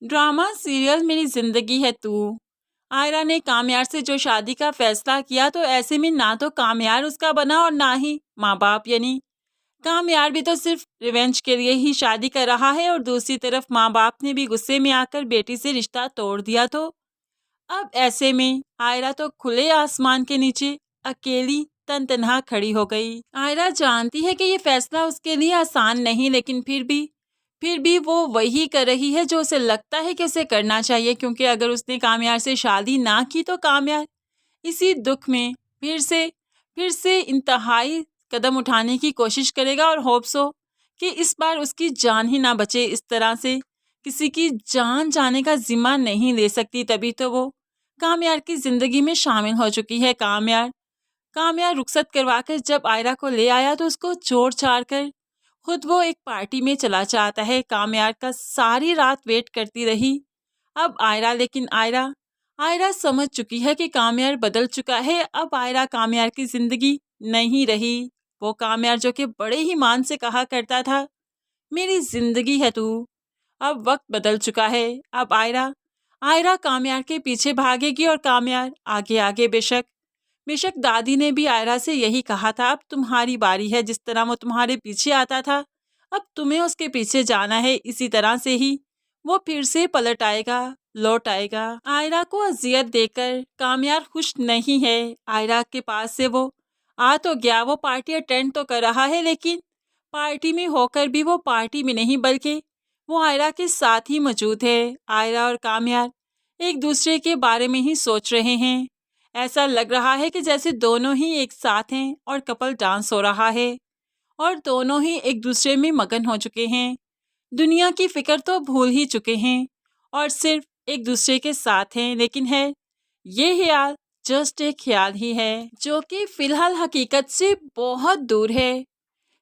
Drama serial मेरी जिंदगी है तू। आयरा ने कामयार से जो शादी का फैसला किया तो ऐसे में ना तो कामयार उसका बना और ना ही माँ बाप, यानी कामयार भी तो सिर्फ रिवेंज के लिए ही शादी कर रहा है और दूसरी तरफ माँ बाप ने भी गुस्से में आकर बेटी से रिश्ता तोड़ दिया। तो अब ऐसे में आयरा तो खुले आसमान के नीचे अकेली तनतनहा खड़ी हो गई। आयरा जानती है कि ये फैसला उसके लिए आसान नहीं, लेकिन फिर भी वो वही कर रही है जो उसे लगता है कि उसे करना चाहिए, क्योंकि अगर उसने कामयार से शादी ना की तो कामयार इसी दुख में फिर से इंतहाई कदम उठाने की कोशिश करेगा और होप्स हो कि इस बार उसकी जान ही ना बचे। इस तरह से किसी की जान जाने का जिम्मा नहीं ले सकती, तभी तो वो कामयार की जिंदगी में शामिल हो चुकी है। कामयार रुखसत करवाकर जब आयरा को ले आया तो उसको छोड़ छाड़ कर खुद वो एक पार्टी में चला जाता है। कामयार का सारी रात वेट करती रही अब आयरा, लेकिन आयरा समझ चुकी है कि कामयार बदल चुका है। अब आयरा कामयार की जिंदगी नहीं रही। वो कामयार जो कि बड़े ही मान से कहा करता था मेरी जिंदगी है तू, अब वक्त बदल चुका है। अब आयरा कामयार के पीछे भागेगी और कामयार आगे आगे। बेशक बेशक दादी ने भी आयरा से यही कहा था, अब तुम्हारी बारी है। जिस तरह वो तुम्हारे पीछे आता था अब तुम्हें उसके पीछे जाना है। इसी तरह से ही वो फिर से पलट आएगा, लौट आएगा। आयरा को अजियत देकर कामयार खुश नहीं है। आयरा के पास से वो आ तो गया, वो पार्टी अटेंड तो कर रहा है, लेकिन पार्टी में होकर भी वो पार्टी में नहीं बल्कि वो आयरा के साथ ही मौजूद है। आयरा और कामयार एक दूसरे के बारे में ही सोच रहे हैं। ऐसा लग रहा है कि जैसे दोनों ही एक साथ हैं और कपल डांस हो रहा है और दोनों ही एक दूसरे में मगन हो चुके हैं। दुनिया की फिक्र तो भूल ही चुके हैं और सिर्फ एक दूसरे के साथ हैं। लेकिन है ये ख्याल जस्ट एक ख्याल ही है जो कि फिलहाल हकीकत से बहुत दूर है।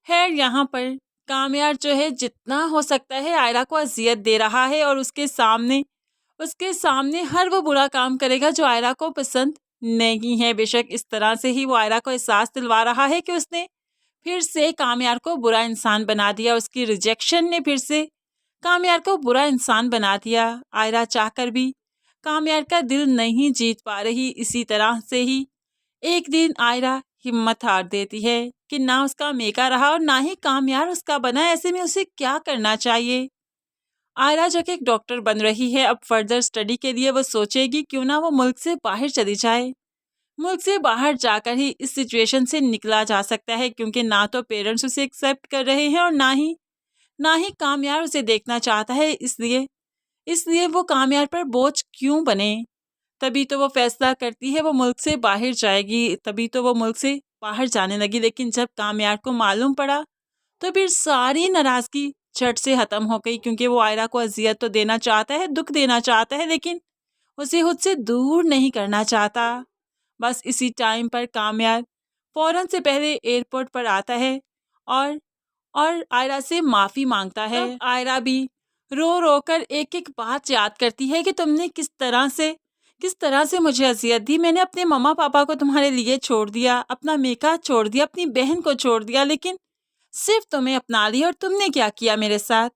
यहाँ पर कामयार जो है जितना हो सकता है आयरा को अजियत दे रहा है और उसके सामने हर वो बुरा काम करेगा जो आयरा को पसंद नहीं है। बेशक इस तरह से ही वो आयरा को एहसास दिलवा रहा है कि उसने फिर से कामयार को बुरा इंसान बना दिया। उसकी रिजेक्शन ने फिर से कामयार को बुरा इंसान बना दिया। आयरा चाहकर भी कामयार का दिल नहीं जीत पा रही। इसी तरह से ही एक दिन आयरा हिम्मत हार देती है कि ना उसका मेका रहा और ना ही कामयार उसका बना। ऐसे में उसे क्या करना चाहिए। आयरा जो कि एक डॉक्टर बन रही है, अब फर्दर स्टडी के लिए वो सोचेगी क्यों ना वो मुल्क से बाहर चली जाए। मुल्क से बाहर जाकर ही इस सिचुएशन से निकला जा सकता है, क्योंकि ना तो पेरेंट्स उसे एक्सेप्ट कर रहे हैं और ना ही कामयार उसे देखना चाहता है। इसलिए वो कामयार पर बोझ क्यों बने। तभी तो वो फैसला करती है वो मुल्क से बाहर जाएगी, तभी तो वो मुल्क से बाहर जाने लगी। लेकिन जब कामयार को मालूम पड़ा तो फिर सारी नाराजगी झट से खत्म हो गई, क्योंकि वो आयरा को अजियत तो देना चाहता है, दुख देना चाहता है, लेकिन उसे खुद से दूर नहीं करना चाहता। बस इसी टाइम पर कामयार फौरन से पहले एयरपोर्ट पर आता है और आयरा से माफ़ी मांगता है। तब आयरा भी रो रो कर एक एक बात याद करती है कि तुमने किस तरह से मुझे अजियत दी। मैंने अपने मम्मा पापा को तुम्हारे लिए छोड़ दिया, अपना मेका छोड़ दिया, अपनी बहन को छोड़ दिया, लेकिन सिर्फ तुम्हें अपना लिया। और तुमने क्या किया मेरे साथ?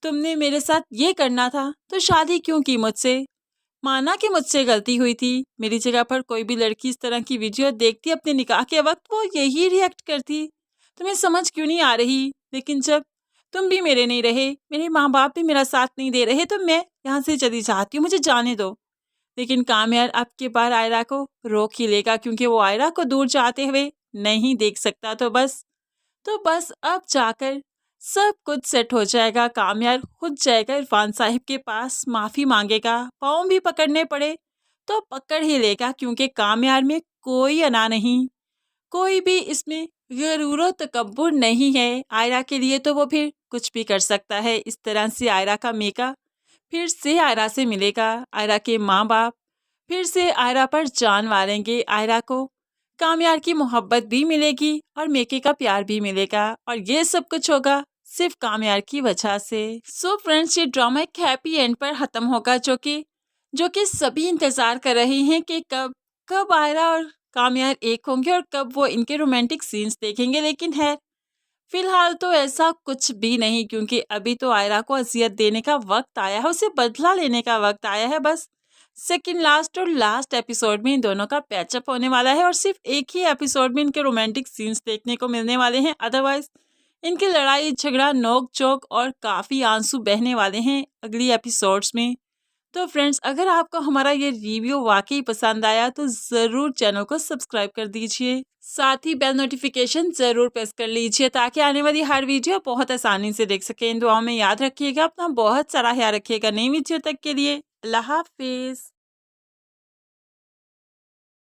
तुमने मेरे साथ ये करना था तो शादी क्यों की मुझसे? माना कि मुझसे गलती हुई थी। मेरी जगह पर कोई भी लड़की इस तरह की वीडियो देखती अपने निकाह के वक्त वो यही रिएक्ट करती। तुम्हें समझ क्यों नहीं आ रही? लेकिन जब तुम भी मेरे नहीं रहे, मेरे माँ बाप भी मेरा साथ नहीं दे रहे, तो मैं यहाँ से चली जाती हूँ, मुझे जाने दो। लेकिन कामयार अब के बार आयरा को रोक ही लेगा, क्योंकि वो आयरा को दूर जाते हुए नहीं देख सकता। तो बस अब जाकर सब कुछ सेट हो जाएगा। कामयार खुद जाएगा इरफान साहिब के पास, माफ़ी मांगेगा, पाँव भी पकड़ने पड़े तो पकड़ ही लेगा, क्योंकि कामयार में कोई अना नहीं, कोई भी इसमें गरूर व तकब्बुर नहीं है। आयरा के लिए तो वो फिर कुछ भी कर सकता है। इस तरह से आयरा का मेका फिर से आयरा से मिलेगा। आयरा के माँ बाप फिर से आयरा पर जान वालेंगे। आयरा को कामयार की मोहब्बत भी मिलेगी और मेके का प्यार भी मिलेगा, और ये सब कुछ होगा सिर्फ कामयार की वजह से। सो फ्रेंड्स, ये ड्रामा एक हैप्पी एंड पर ख़त्म होगा, जो कि सभी इंतज़ार कर रहे हैं कि कब कब आयरा और कामयार एक होंगे और कब वो इनके रोमांटिक सीन्स देखेंगे। लेकिन है फिलहाल तो ऐसा कुछ भी नहीं, क्योंकि अभी तो आयरा को अज़ियत देने का वक्त आया है, उसे बदला लेने का वक्त आया है। बस सेकंड लास्ट और लास्ट एपिसोड में इन दोनों का पैचअप होने वाला है और सिर्फ एक ही एपिसोड में इनके रोमांटिक सीन्स देखने को मिलने वाले हैं। अदरवाइज इनकी लड़ाई झगड़ा नोक चोक और काफ़ी आंसू बहने वाले हैं अगली एपिसोड्स में। तो फ्रेंड्स, अगर आपको हमारा ये रिव्यू वाकई पसंद आया तो ज़रूर चैनल को सब्सक्राइब कर दीजिए, साथ ही बेल नोटिफिकेशन ज़रूर प्रेस कर लीजिए ताकि आने वाली हर वीडियो बहुत आसानी से देख सकें। दुआओं में याद रखिएगा, अपना बहुत सारा ख्याल रखिएगा। नई वीडियो तक के लिए अल्लाह हाफिज़।